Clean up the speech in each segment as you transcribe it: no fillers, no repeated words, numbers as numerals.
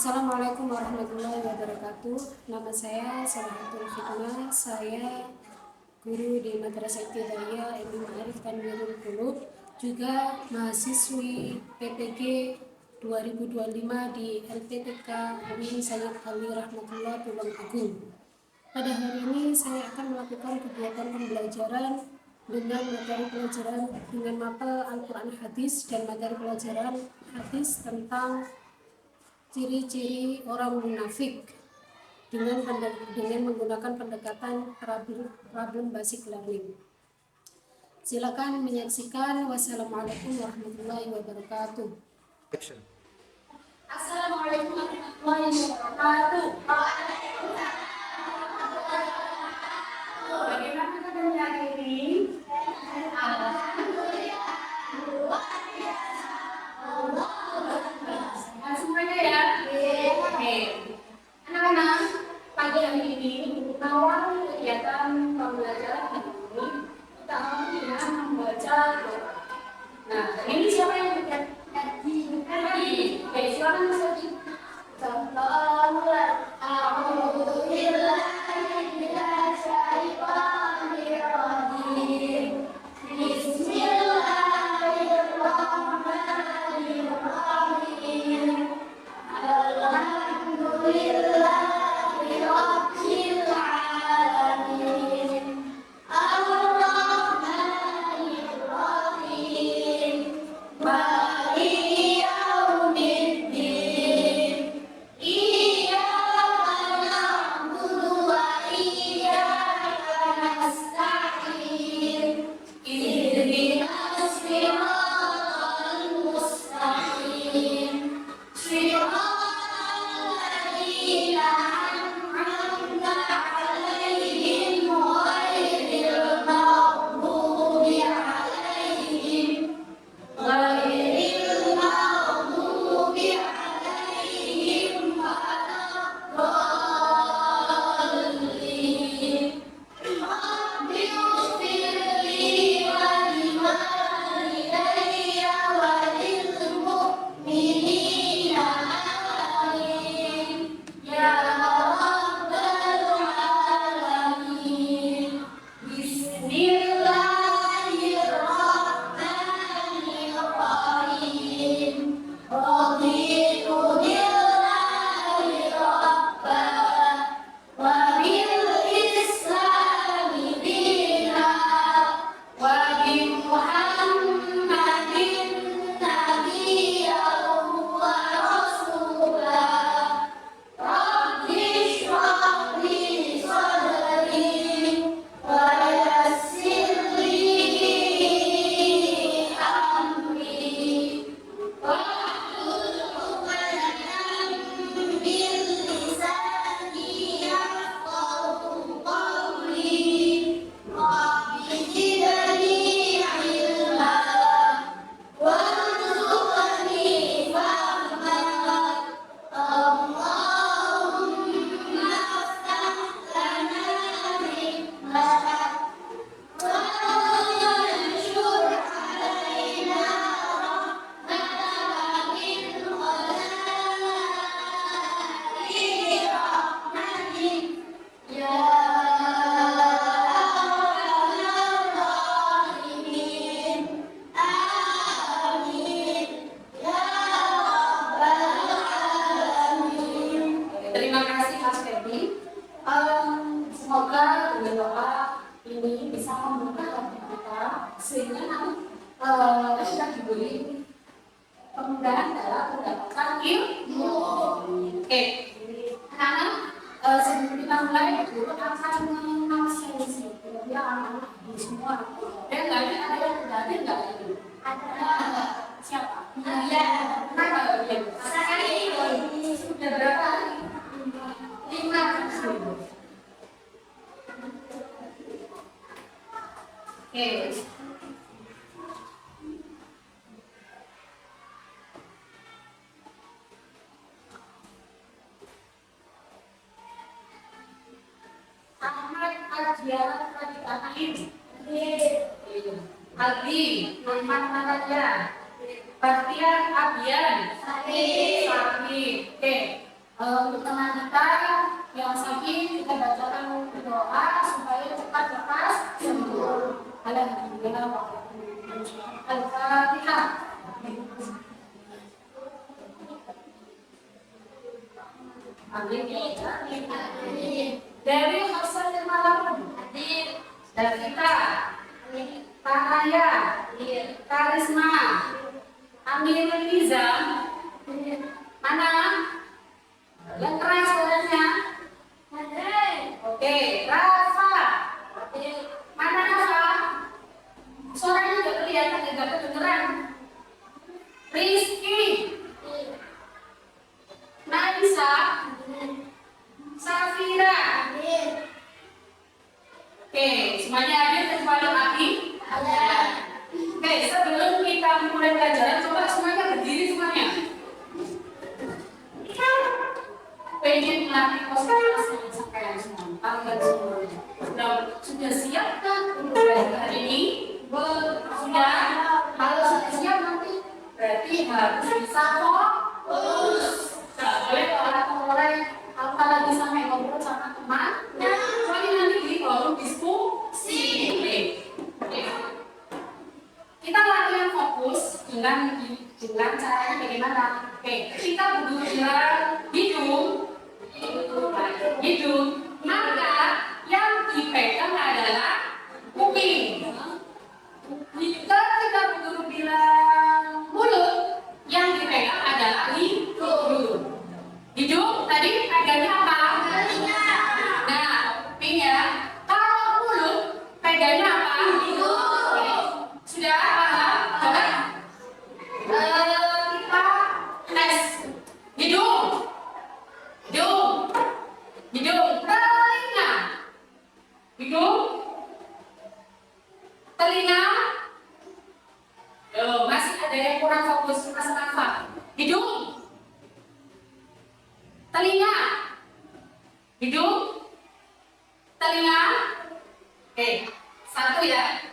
Assalamualaikum warahmatullahi wabarakatuh. Nama saya Salahatul Hikmah. Saya guru di Madrasah Ibtidaiyah Ilmu Ma'arif Tanwirul Qulub, juga mahasiswi PPG 2025 di LPTK Amin Sayyid Ali Rahmatullah Tulung Agung. Pada hari ini saya akan melakukan kegiatan pembelajaran dengan materi pelajaran dengan mapel Al-Quran Hadis dan materi pelajaran hadis tentang ciri-ciri orang munafik dengan menggunakan pendekatan problem basic learning. Silakan menyaksikan. Wassalamualaikum warahmatullahi wabarakatuh. Assalamualaikum warahmatullahi wabarakatuh. Bagaimana keadaan hari ini? Semuanya ya? Oke. Anak-anak, pagi hari ini awal kegiatan pembelajaran hari ini kita awali dengan membaca doa. Nah, ini siapa yang berbicara? Tadi. Oke, silakan Mas Adi. Terima kasih Mas Ferdi. Semoga dengan doa ini bisa membuka hati kita sehingga nanti kita diberi kemudahan dalam mendapatkan ilmu. Oke, anak-anak, sebelum kita mulai guru akan mengaksesi anak-anak di semua. Dan nggak ada yang berarti nggak ada. Ada siapa? Iya. Kenapa ya? Saya ini sudah berapa hari? 5 ribu. Oke. Ahmad Ajian Raditanaim. Aldi Nurman Naraja. Bastian Abian. Sari. Oke. Untuk teman kita yang sakit, kita bacakan doa supaya cepat lekas sembuh. Alhamdulillah. Al-Fatihah. Amin. Dari Hasan dan Malam. Dari kita. Kak Raya. Karisma. Amirul Nizam. Mana? Yang keras suaranya. Oke, Rafa. Mana Rafa? Suaranya nggak kelihatan, nggak kedengeran. Rizky. Naisa. Safira. Oke, semuanya hadir kecuali Abi. Oke, sebelum kita mulai pelajaran, coba semuanya berdiri semuanya. Pengen melatih konsentrasi sampai semua, tangan semuanya. Sudah siap kan untuk belajar hari ini? Sudah. Kalau sudah siap nanti berarti harus bisa fokus. Tidak boleh oleh apalagi sampai ngobrol sama teman. Soalnya nanti di forum diskusi. Kita latihan fokus dengan caranya bagaimana? Oke, kita berdua hidung, maka yang dipegang adalah kuping. Kita berdua bilang mulut, yang dipegang adalah hidung. Hidung tadi pegangnya apa? Nah, kuping ya. Kalau mulut pegangnya apa? Sudah paham? Coba kita tes. Hidung, telinga. Masih ada yang kurang fokus, Mas Nafa. Hidung, telinga, telinga. Oke, satu ya.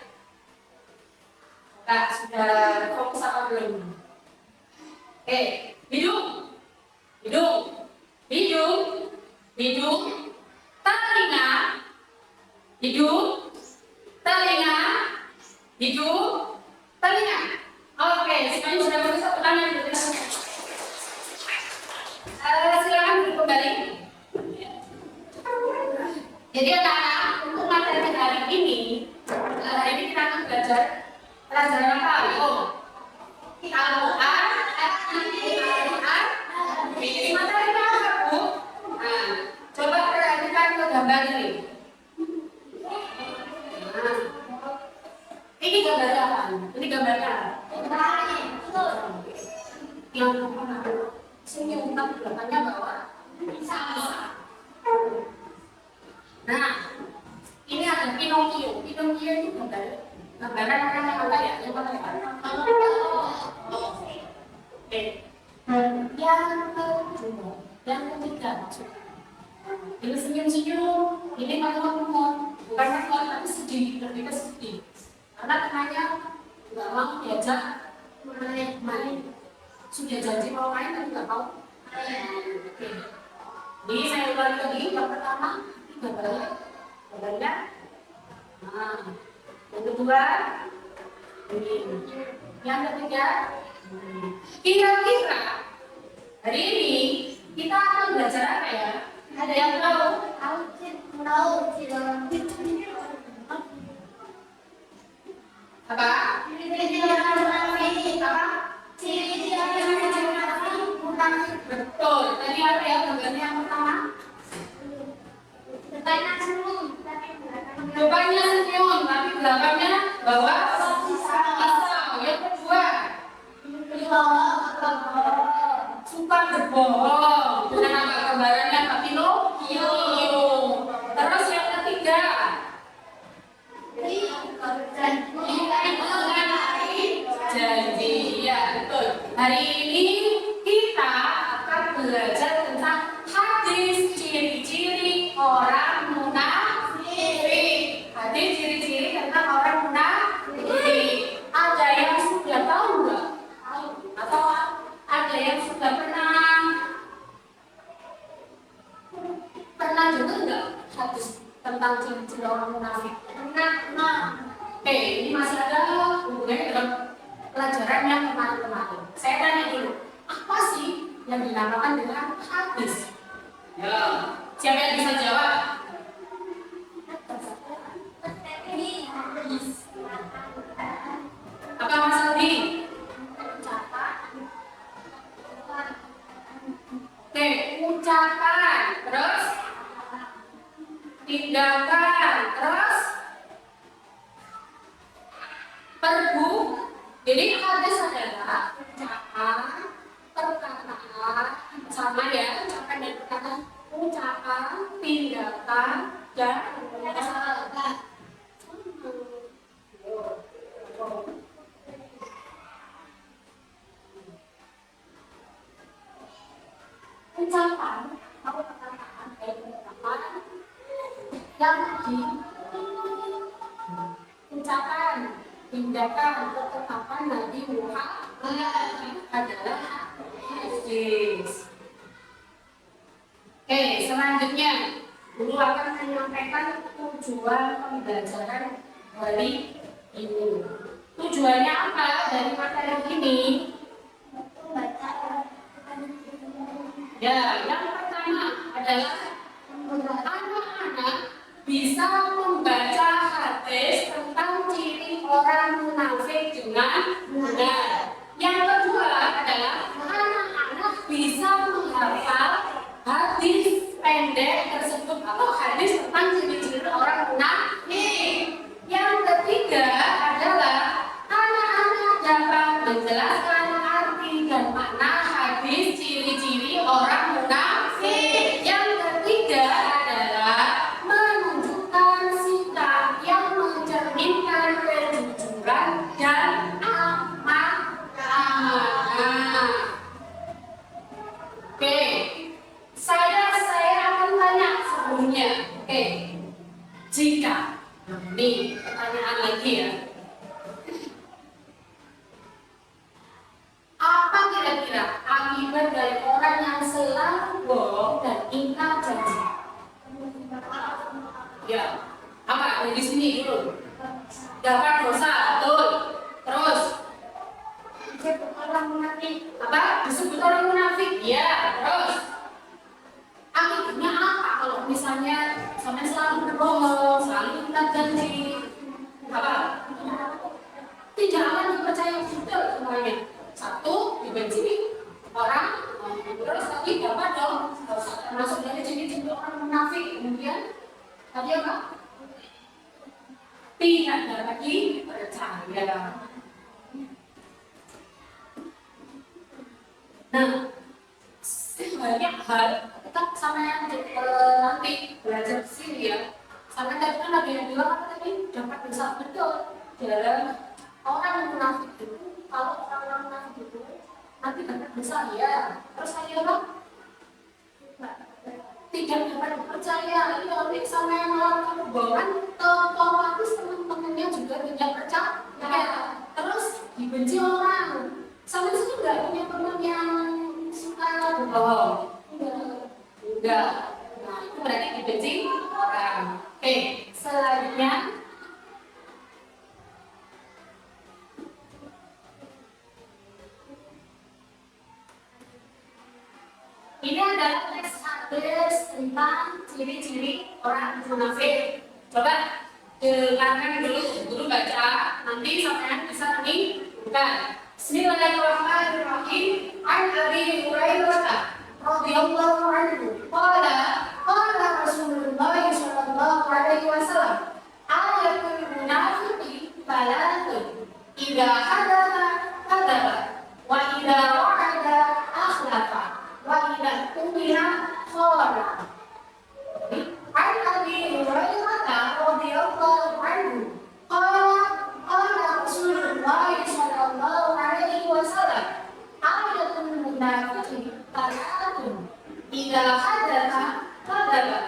Nah, sudah fokus apa belum? Oke, hidung, telinga, telinga. Oke, semuanya sudah fokus. Pertanyaan silakan duduk kembali. Jadi anak-anak, untuk materi hari ini kita akan belajar pelajaran apa? Al-Quran. Materi apa, Bu? Nah, coba perhatikan ke gambar ini. Nah, ini gambarnya apa? Ini gambarnya apa? Yang senyum tapi belakangnya bawah. Nah, ini ada Pinocchio. Pinocchio ini gambaran orang yang apa ya? Yang mana ya? Oke. Yang ketiga maksudnya. Ini senyum-senyum, ini ngomong-ngomong, bukan ngomong tapi sedih, lebih ke sedih. Karena temannya nggak mau diajak main. Sudah janji mau main tapi nggak mau. Oke. Jadi saya ulangi lagi, yang pertama gambarnya. Nah, yang kedua ini. Yang ketiga, kira-kira hari ini kita akan belajar apa ya? Ada yang tahu? Apa? Betul. Tadi apa ya gambarnya yang pertama? Depannya senyum, tapi belakangnya bawah pisau. Yang kedua, suka berbohong. Dengan apa gambarannya? Pak Pinocchio. Terus yang ketiga, janji. Ya, betul. Hari ini kita akan belajar tentang hadis ciri-ciri orang munafik. Hadis ciri-ciri tentang orang munafik. Ada yang sudah tahu nggak? Atau ada yang sudah pernah tentang ciri-ciri orang munafik. Oke, ini masih ada hubungannya dengan pelajaran yang kemarin-kemarin. Saya tanya dulu, apa sih yang dinamakan dengan hadis? Ya, siapa yang bisa jawab? Apa Mas Aldi? Oke, ucapan, terus tindakan, terus perbu. Jadi hadis adalah ucapan, perkataan, sama ya, ucapan dan perkataan, ucapan, tindakan, dan perkataan. Ucapan atau perkataan dari ucapan yang ucapan, tindakan, perkataan Nabi Muhammad adalah hadis. Oke, selanjutnya Guru akan menyampaikan tujuan pembelajaran dari ini. Tujuannya apa dari materi ini? Ya, yang pertama adalah anak-anak bisa membaca hadis tentang ciri orang munafik dengan benar. Yang kedua adalah anak-anak bisa menghafal hadis pendek tersebut atau hadis tentang ciri-ciri orang munafik. Yang ketiga adalah anak-anak dapat menjelaskan arti dan makna hadis ciri-ciri orang munafik. Yang ketiga adalah menunjukkan sikap yang mencerminkan kejujuran dan amanah. Oke, saya akan tanya sebelumnya. Oke, jika ini pertanyaan lagi ya. Apa kira-kira akibat dari orang yang selalu bohong dan ingkar janji? Ya, apa? Dari sini dulu. Dapat dosa, betul. Terus disebut orang munafik. Apa? Disebut orang munafik. Ya, terus akibatnya apa kalau misalnya sampai selalu berbohong, selalu ingkar janji? Apa? Tidak akan dipercaya betul semuanya. Satu, dibenci orang, terus tadi dapat dong termasuk dari ciri-ciri orang munafik. Kemudian tadi apa? Tidak dapat dipercaya. Nah, banyak hal tetap sama yang nanti belajar di sini ya. Sama tadi kan ada yang bilang apa tadi? Dapat dosa betul dalam orang munafik itu. Kalau orang munafik itu nanti dapat dosa ya. Terus tadi apa? Tidak dapat dipercaya. Ini orang sama yang melakukan kebohongan, otomatis teman-temannya juga tidak percaya. Terus dibenci orang. Sama sih nggak punya teman yang suka berbohong? Enggak. Nah, itu berarti dibenci orang. Oke, selanjutnya ini adalah teks hadis tentang ciri-ciri orang munafik. Coba dengarkan dulu, guru baca, nanti sampean bisa bukan. Bismillahirrahmanirrahim. An Abi Hurairah radhiyallahu anhu qala Rasulullah sallallahu alaihi wasallam ayatul munafiqi thalathun idza hadatha kadzaba wa idza wa'ada akhlafa wa idza tumina khana. An Abi Hurairah radhiyallahu anhu qala Rasulullah sallallahu alaihi wasallam ayatul munafiqi thalathun idza hadatha kadzaba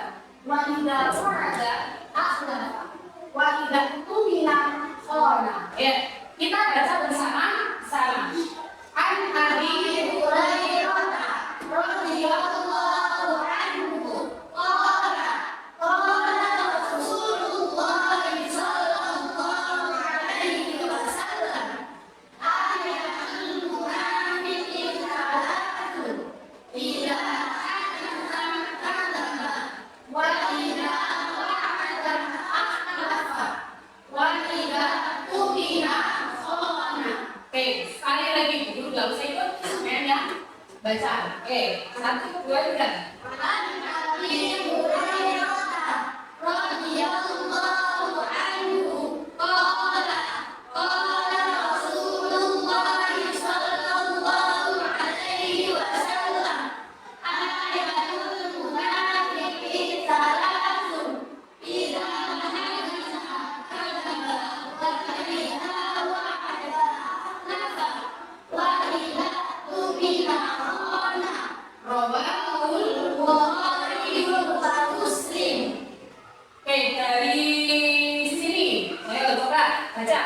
wa idza wa'ada akhlafa wa idza tumina khana. Ya, kita baca bersama-sama. An Abi Hurairah radhiyallahu anhu qala Rasulullah Baca. Oke, 1, 2, 3. Oke, dari sini. Ayo coba baca.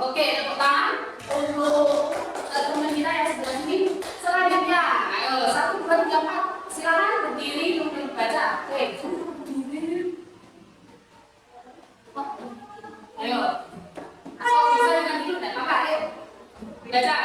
Oke, tepuk tangan untuk teman kita yang sebelah sini. Selanjutnya, ayo 1, 2, 3, 4. Silakan berdiri untuk baca. Oke, berdiri. Ayo. Asal bisa dengan dulu dan apa? Ayo. Baca.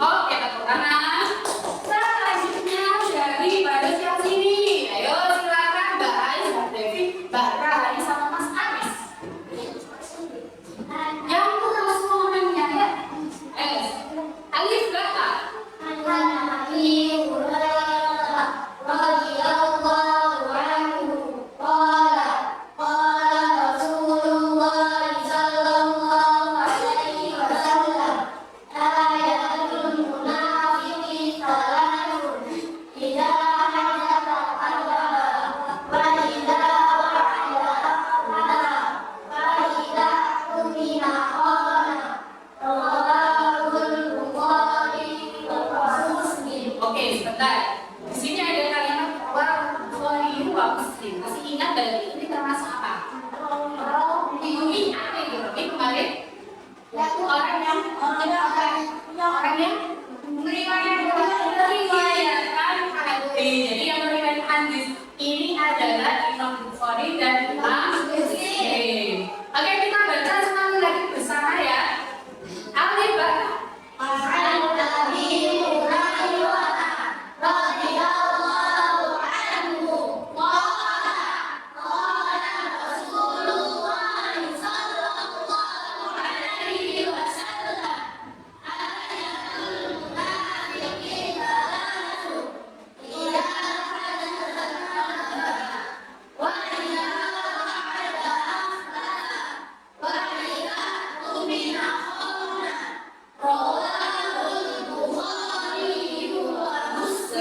Oke, tepuk tangan. Selanjutnya dari baris yang sini. Ayo silakan Mbak Ais, Mbak Devi, Mbak Rahani sama Mas Anis. Yang kurang semua orangnya ya. Alif berapa? Oke, sebentar. Di sini ada kalimat Bukhari wa Muslim. Masih ingat dari ini termasuk apa? Ini apa itu? Ini kemarin orang yang meriwayatkan hadis. Jadi yang meriwayatkan hadis ini adalah Imam Bukhari dan Imam Muslim. Oke, kita baca sekali lagi bersama ya. Alif baca.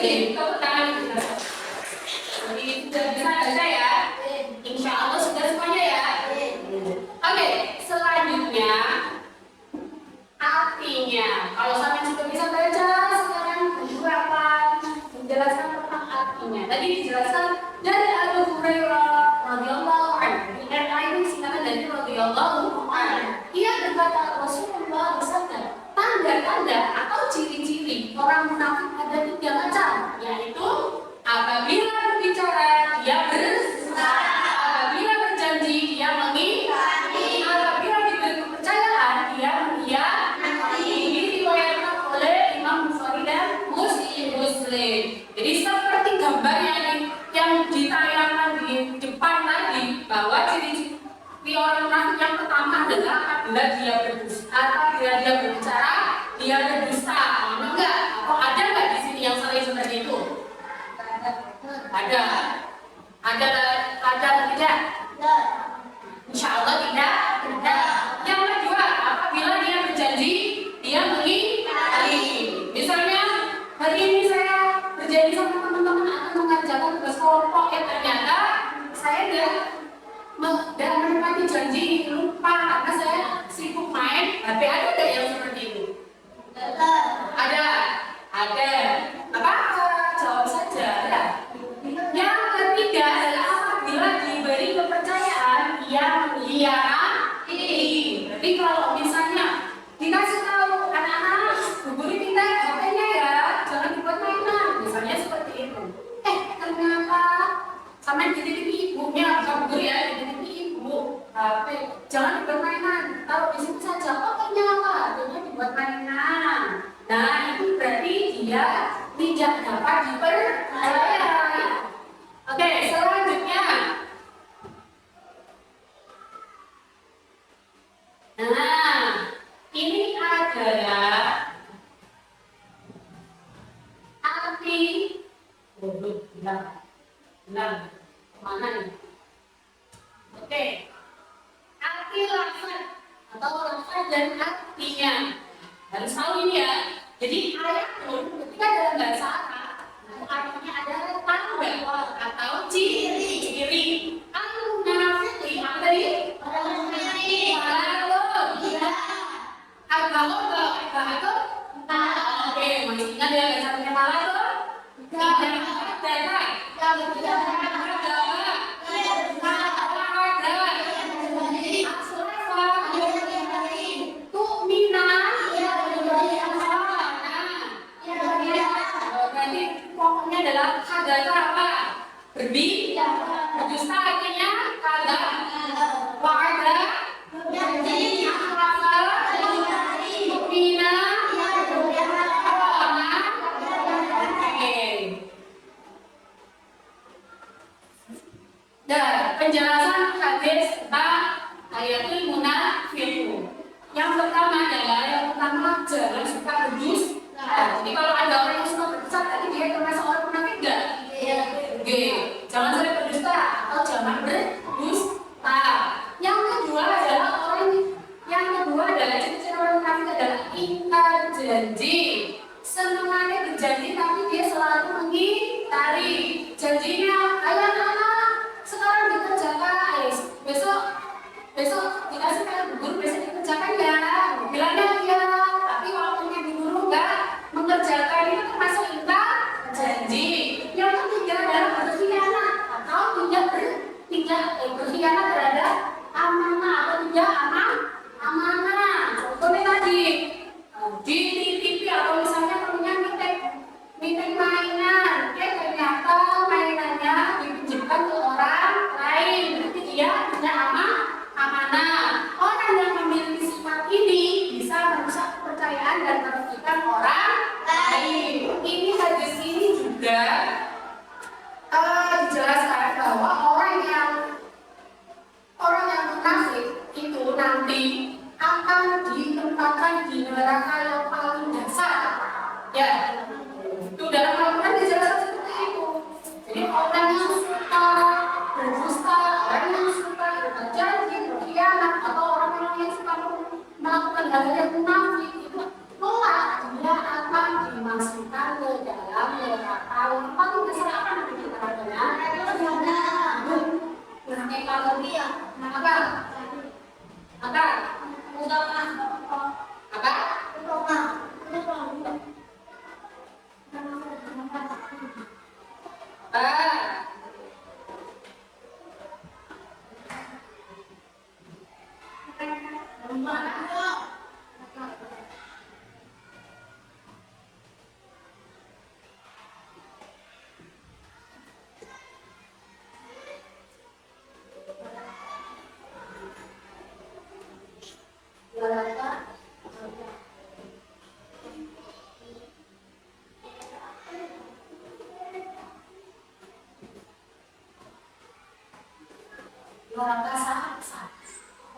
Tepuk tangan. Jadi sudah bisa baca ya? Insya Allah sudah semuanya ya? Oke, selanjutnya artinya. Kalau sampai sudah bisa baca, sekarang beberapa menjelaskan tentang artinya. Tadi dijelaskan dari Abu Hurairah radhiyallahu anhu. Dan ini singkatan dari radhiyallahu anhu. Ia berkata Rasulullah bersabda, tanda-tanda atau ciri-ciri orang munafik ada 3 macam, yaitu apabila berbicara dia berdusta, apabila berjanji dia mengingkari, apabila diberi kepercayaan dia mengkhianati. Ini diriwayatkan oleh Imam Bukhari dan Muslim. Jadi seperti gambar yang ditayangkan di depan tadi, bahwa ciri-ciri orang munafik yang pertama adalah apabila dia berdusta, apabila dia berbicara dia berdusta. Enggak? Atau ada nggak di sini yang sering seperti itu? Ada. Ada atau tidak? Insya Allah tidak. Ada. Yang kedua, apabila dia berjanji dia mengingkari. Misalnya hari ini saya berjanji sama teman-teman akan mengerjakan tugas kelompok, ternyata saya dan menepati janji lupa karena saya sibuk main HP. Ada nggak yang seperti itu? Ada. Apa? Jawab saja ya. Yang ketiga adalah apabila diberi kepercayaan ia mengkhianati. Berarti kalau misalnya dikasih tahu anak-anak, Bu Guru minta HP-nya ya, jangan dibuat mainan. Misalnya seperti itu. Ternyata sama dititipi ibunya, bukan Bu Guru ya, dititipi ibu HP, jangan dibuat mainan. Taruh di situ saja. Oh ternyata dibuat mainan. Nah itu berarti dia tidak dapat dipercaya. Oke, selanjutnya. Nah, ini adalah arti bilang mana ini? Oke, arti lafaz atau lafaz dan artinya harus tahu ini ya. Jadi ayat pun ketika dalam bahasa Arab artinya adalah tanda atau ciri. Al-munafiqi apa tadi? Oke, masih ingat ya bahasa kepala tuh? Pokoknya adalah hadata apa? Berdusta artinya kada, wa'ada, dan penjelasan hadis tentang ayatul munafiqun. Yang pertama jangan suka berdusta. Jadi kalau ada orang yang suka berdusta, tadi dia termasuk orang munafik enggak? Jangan sering berdusta atau jangan berdusta. Yang kedua adalah ciri-ciri orang munafik adalah ingkar janji. Senangnya berjanji tapi dia selalu mengingkari janjinya. Ayo anak-anak, sekarang dikerjakan. Besok dikasih kayak guru, besok dikerjakan ya. Bilangnya iya, tapi waktunya di guru enggak mengerjakan. Itu termasuk ingkar janji. Yang ketiga adalah berkhianat atau berkhianat terhadap amanah atau tidak amanah. Contohnya tadi di TV atau misalnya punya meeting mainan, ternyata mainannya dipinjamkan ke orang lain, berarti dia tidak amanah. Orang yang memiliki sifat ini bisa merusak kepercayaan dan merugikan orang lain. Ini hadis ini juga dijelaskan bahwa orang yang munafik itu nanti akan ditempatkan di neraka yang paling dasar. Ya, itu dalam Al-Quran dijelaskan seperti itu. Jadi orang yang suka berdusta, orang yang suka berjanji, berkhianat, atau orang-orang yang suka melakukan hal yang munafik itu kelak dia akan dimasukkan ke dalam neraka yang paling besar. Apa nanti nerakanya? Nanti kalau dia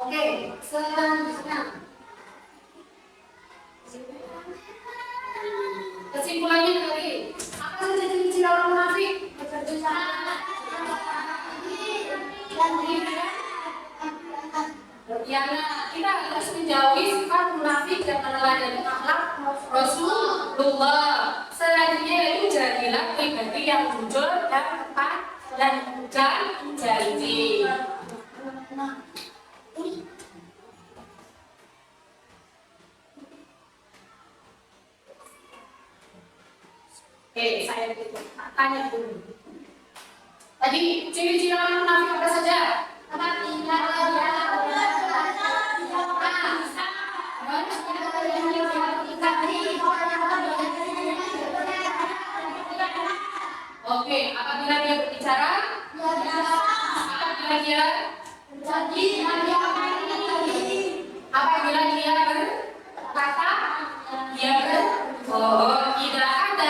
Oke, selanjutnya kesimpulannya tadi apa saja ciri-ciri orang munafik? Kita harus menjauhi sifat munafik dan meneladani akhlak Rasulullah. Selanjutnya yaitu jadilah pribadi yang jujur dan tepat dan janji. Oke, saya tanya dulu. Tadi ciri-ciri orang munafik apa saja? Oke, apabila dia berbicara, apabila dia apabila dia berkata, dia tidak ada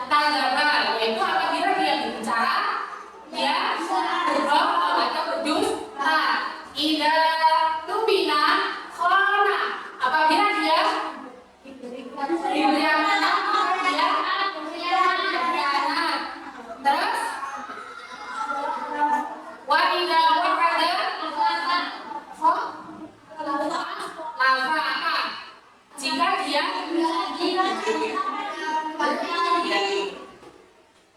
tanggapan, yaitu apabila dia berbicara, dia berbohong atau berdusta. Ida tubina khona, apabila dia diberi amanah, dia berkhianat. Terus wa ida wa'ada lava apa? Jika dia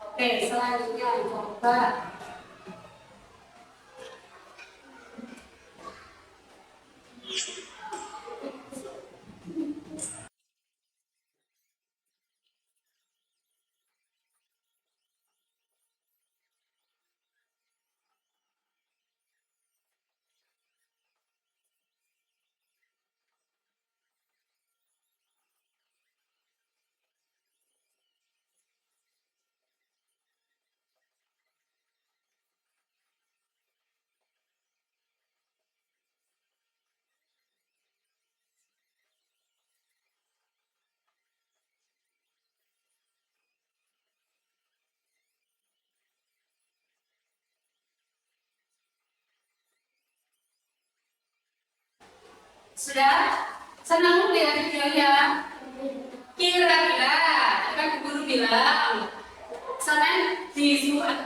oke, selanjutnya coba. Sudah senang melihat videonya? Kira-kira kan guru bilang,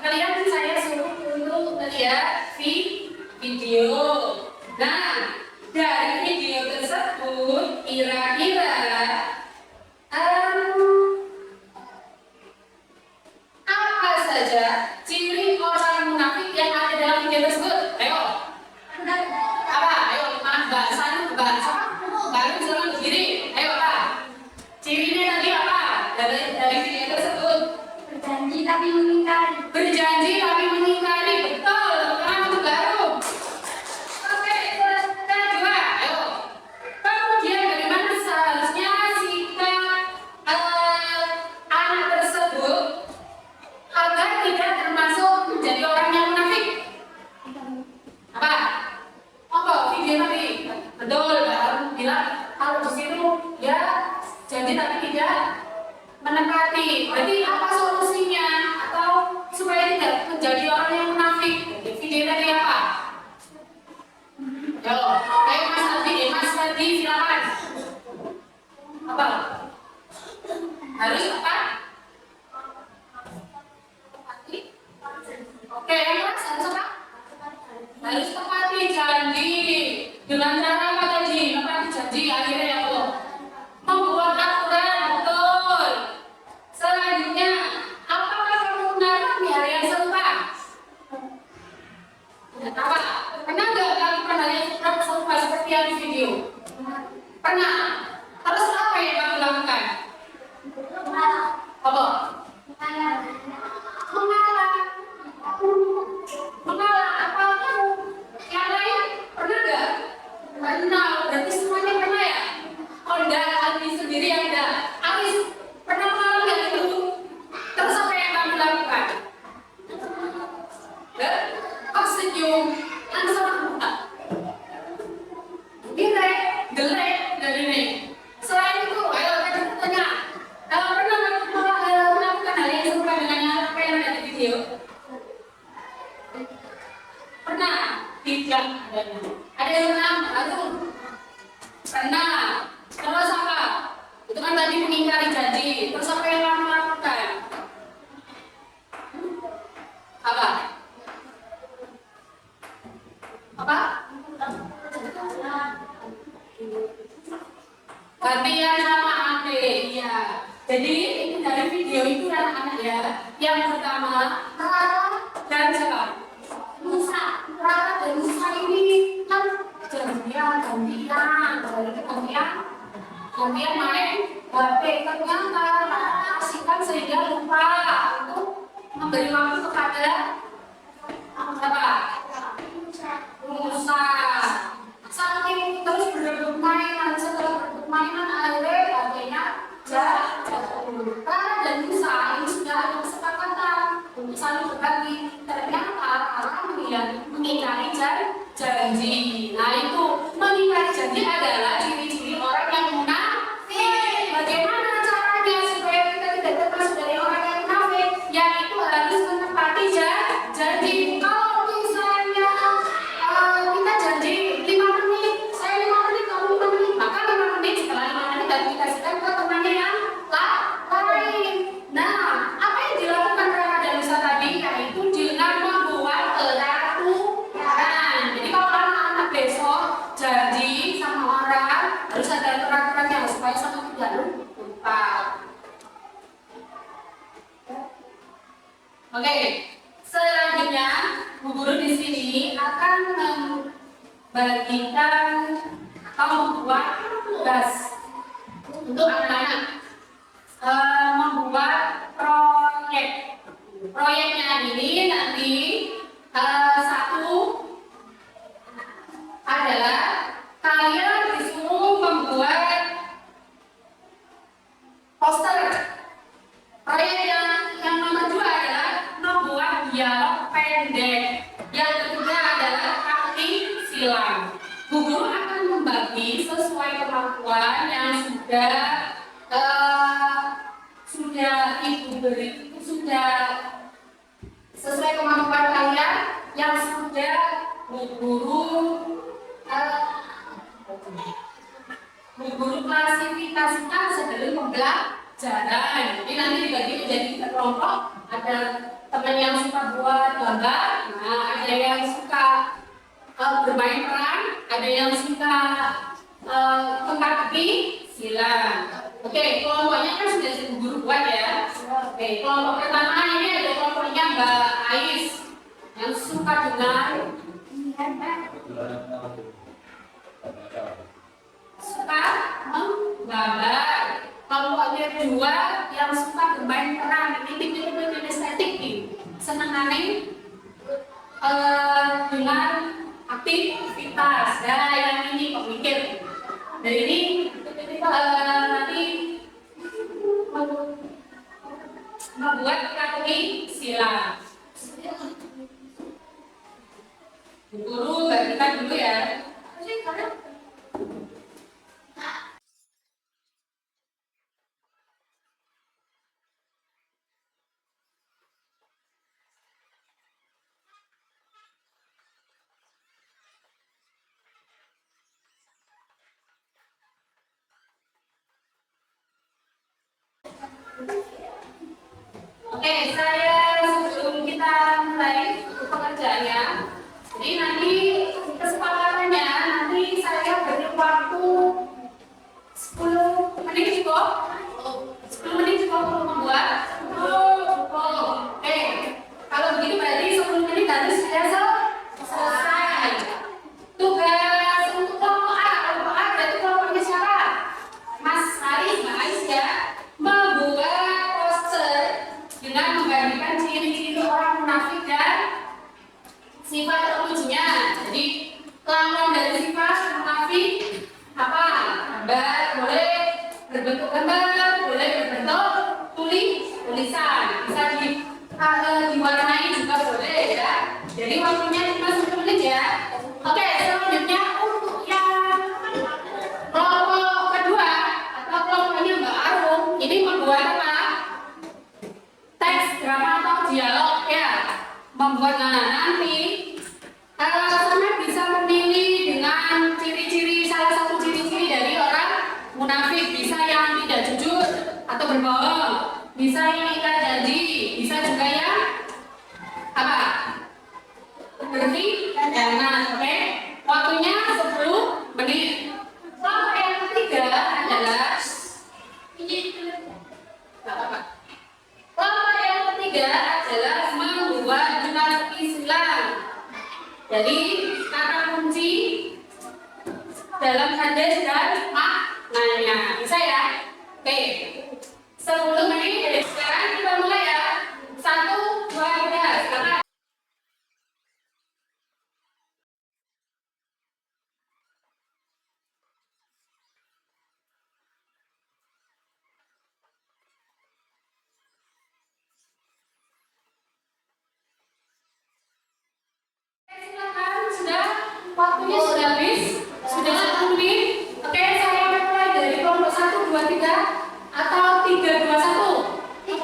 kalian saya suruh untuk melihat video. Nah, dari video tersebut kira-kira apa saja ciri orang munafik yang ada dalam video tersebut? Ayo. Apa? Ayo, Mbak jangan berdiri. Ayo, Pak. Cirinya tadi apa? Dari video tersebut. Berjanji tapi mengingkari. Betul. Karena itu baru. Oke, kedua. Ayo. Kemudian bagaimana seharusnya sikap anak tersebut agar tidak termasuk menjadi orang yang munafik? Apa? Video tadi betul, Mbak bilang kalau di situ ya janji tapi tidak menepati. Berarti apa solusinya atau supaya tidak menjadi orang yang munafik? Video tadi apa? Yo, ayo Mas Aldi, silakan. Apa? Harus apa? Oke, yang keras harus apa? Harus tepati janji. Dengan cara apa tadi? Menepati janji akhirnya ya Allah. Membuat aturan, betul. Selanjutnya, apakah kamu mengalami hal yang serupa? Apa? Pernah nggak melakukan hal yang serupa seperti yang di video? Pernah. Terus apa yang kamu lakukan? Apa? Mengalah apa kamu? Yang lain pernah nggak? Pernah, berarti semuanya pernah ya? Oh enggak, Aldi sendiri yang enggak. Alis pernah mengalami nggak itu? Terus apa yang kamu lakukan? Oh senyum, langsung buka. Gelek, dan ini. Selain itu, ayo kita tanya. Pernah melakukan hal yang serupa dengan apa yang ada di video? Pernah? Tidak. Ada yang menang? Pernah. Terus apa? Itu kan tadi mengingkari janji. Terus apa yang kamu lakukan? Apa? Gantian sama adik. Iya. Jadi ini dari video itu anak-anak ya. Yang pertama, dan siapa? Musa. Rara dan Musa ini kan gantian main HP. Ternyata Rara asingkan sehingga lupa untuk memberi waktu kepada siapa? Musa. Saking terus berebut mainan, setelah berebut mainan akhirnya HP-nya jatuh. Rara dan Musa ini sudah ada kesepakatan untuk saling berbagi. Ternyata Rara mengingkari janji. Nah itu mengingkari janji adalah ciri-ciri orang yang munafik. Bagaimana caranya supaya kita tidak termasuk dari orang yang munafik? Yaitu harus menepati janji. Kalau misalnya kita janji 5 menit, saya 5 menit, kamu 5 menit, maka 5 menit setelah 5 menit dan dikasihkan ke temannya yang lain. Nah, apa yang dilakukan Rara dan Musa tadi? Yaitu dengan membuat peraturan. Jadi kalau anak-anak besok janji sama orang, harus ada peraturannya supaya sama tidak lupa. Oke, selanjutnya Bu Guru di sini akan membagikan atau membuat tugas untuk anak-anak membuat proyek. Proyeknya ini nanti satu adalah kalian disuruh membuat poster. Proyek yang nomor 2 adalah membuat dialog pendek. Yang ketiga adalah akti silang. Bu Guru akan membagi sesuai kemampuan yang sudah Ibu beri, sudah sesuai kemampuan kalian yang sudah Bu Guru klasifikasikan sebelum pembelajaran. Jadi nanti dibagi menjadi 3 kelompok. Ada teman yang suka buat gambar, nah ada yang suka bermain peran, ada yang suka teka-teki silang. Oke, kelompoknya kan sudah Bu Guru buat ya. Oke, kelompok pertama ini ada kelompoknya Mbak Ais yang suka dengan menggambar. Kelompoknya 2 yang suka bermain peran, ini estetik nih, senengane dengan aktivitas. Nah, yang ini pemikir. Dan ini nanti membuat teka-teki silang. Bu Guru bagikan dulu ya. Oke, sebelum kita mulai pekerjaannya, jadi nanti kesepakatannya nanti saya beri waktu 10 menit cukup. 10 menit cukup untuk membuat. Oke, kalau begitu berarti 10 menit harus sudah selesai. Tugas untuk kelompok A berarti kelompoknya siapa? Mas Haris, Mbak Ais ya, membuat poster dengan menggambarkan ciri-ciri orang munafik dan sifat terpujinya. Jadi lambang dari sifat munafik apa? Gambar, boleh berbentuk gambar, boleh berbentuk tulisan, bisa diwarnai juga boleh ya. Jadi waktunya cuma 10 menit ya. Oke, selanjutnya untuk yang kelompok kedua atau kelompoknya Mbak Arum, ini membuat apa? Teks drama atau dialog ya. Membuat nanti sama bisa memilih dengan ciri-ciri, salah satu ciri-ciri dari orang munafik. Bisa yang tidak jujur atau berbohong, bisa yang ingkar janji, bisa juga yang apa? Berkhianat. Oke, waktunya 10 menit. Kelompok yang ketiga adalah kelompok yang ketiga adalah membuat jurnal Jadi kata kunci dalam hadis dan maknanya. Bisa ya? Oke. Sebelum ini, sekarang kita mulai ya. 1, 2, 3. Silakan. Silakan, sudah waktunya sudah habis, sudah 1 menit. Oke, saya mulai dari kelompok 1, 2, 3 atau 3, 2, 1. 3, 2, 1.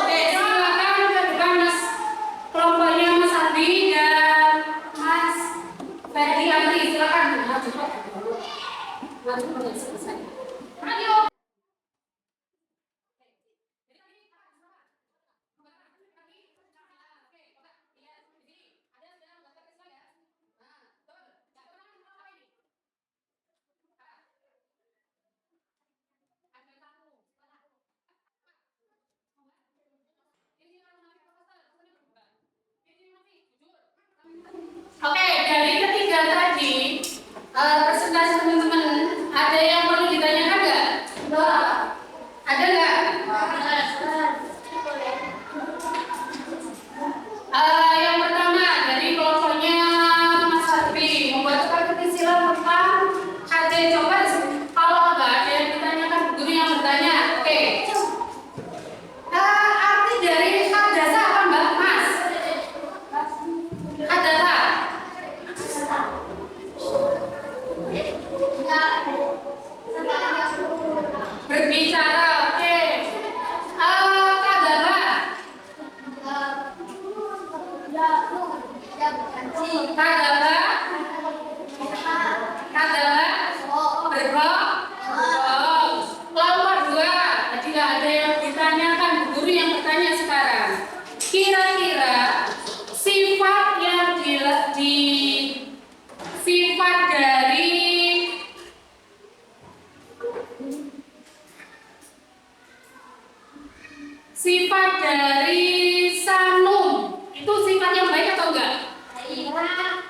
Oke, silakan ke depan Mas. Kelompoknya Mas Adi dan Mas Ferdi Amri, silakan. Maju selesai. Ayo. Oke, dari ketiga tadi presentasi teman-teman ada yang perlu ditanyakan nggak? Ada nggak? Yang pertama dari kelompoknya Mas Harbi membuat keterisilan tentang KD. Coba kalau nggak ada yang ditanyakan, guru yang bertanya. Oke. Arti dari hadasa apa Mbak Mas? Hadasa. Berbicara, oke. Kadara. Kadara. Kadara. Berbohong. Kelompok 2. Tadi nggak ada yang ditanyakan, guru yang bertanya sekarang. Kira-kira sifat yang sifat dari sanum itu sifat yang baik atau enggak?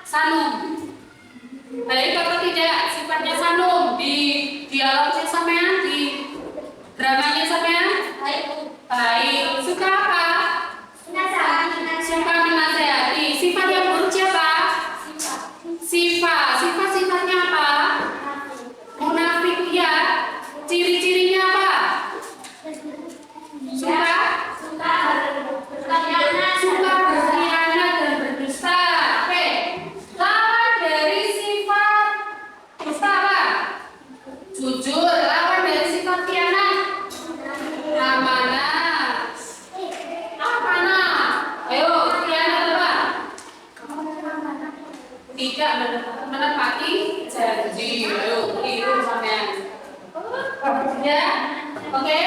Sanum baik atau tidak? Sifatnya sanum di dialognya sampean, di dramanya sampean? Baik. Suka apa? Suka menasehati. Sifat yang buruk siapa? Sifatnya apa? Munafik ya. Ciri-cirinya apa? Suka berkhianat dan berdusta. Oke. Lawan dari sifat dusta apa? Jujur. Lawan dari sifat khianat? Amanah. Ayo, khianat apa? Tidak menepati janji. Ayo, tiru sampean. Ya, oke.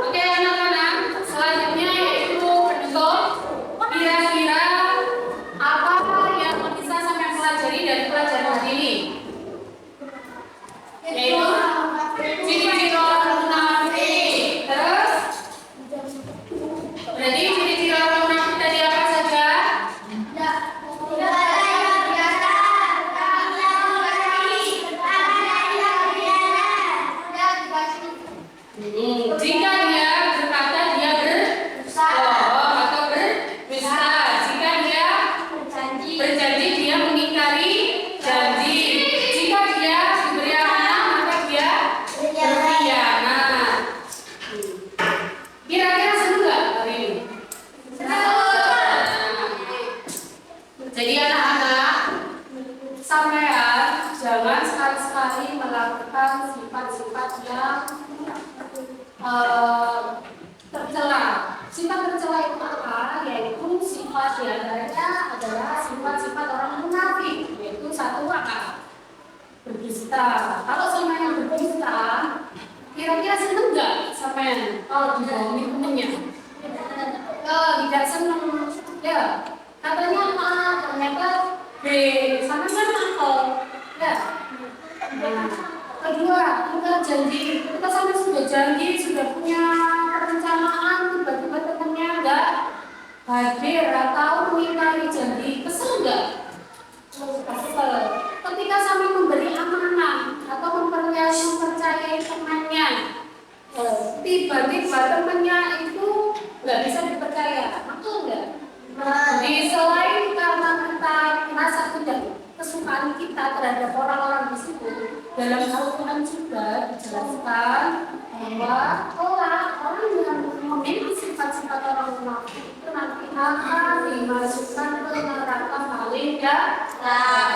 Oke anak-anak, selanjutnya yaitu penutup. Kira-kira apa yang bisa sampai pelajari dari pelajaran hari ini? Yaitu ciri-ciri orang munafik. Terus berarti ciri-ciri orang munafik tadi apa saja? Jika dia berkata dia berbohong atau berdusta, jika dia berjanji dia mengingkari janji, jika dia diberi amanah maka dia berkhianat. Kira-kira seru nggak hari ini? Jadi anak-anak, sampean jangan sekali-sekali melakukan sifat-sifat yang tercela. Sifat tercela itu apa? Yaitu sifat diantaranya adalah sifat-sifat orang munafik. Yaitu satu apa? Berdusta. Kalau sama yang berdusta, kira-kira seneng nggak sampean kalau dibohongi temennya? Tidak seneng. Ya, katanya A, ternyata B, sama kan akal. Ya. Nah, kedua, kita janji, kita sama terhadap orang-orang di situ. Dalam Al-Quran juga dijelaskan bahwa orang yang memiliki sifat-sifat orang munafik itu nanti akan dimasukkan ke neraka paling dasar.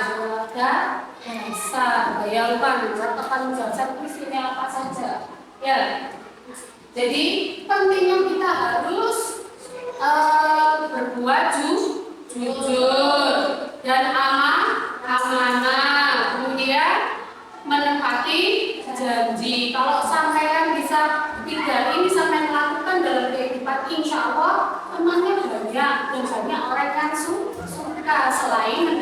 Bayangkan ratakan jasad di sini apa saja. Ya, jadi pentingnya kita harus berbuat jujur dan amanah, kemudian menepati janji. Kalau sampean bisa 3 ini sampean lakukan dalam kehidupan, insya Allah temannya banyak dan banyak orang yang suka selain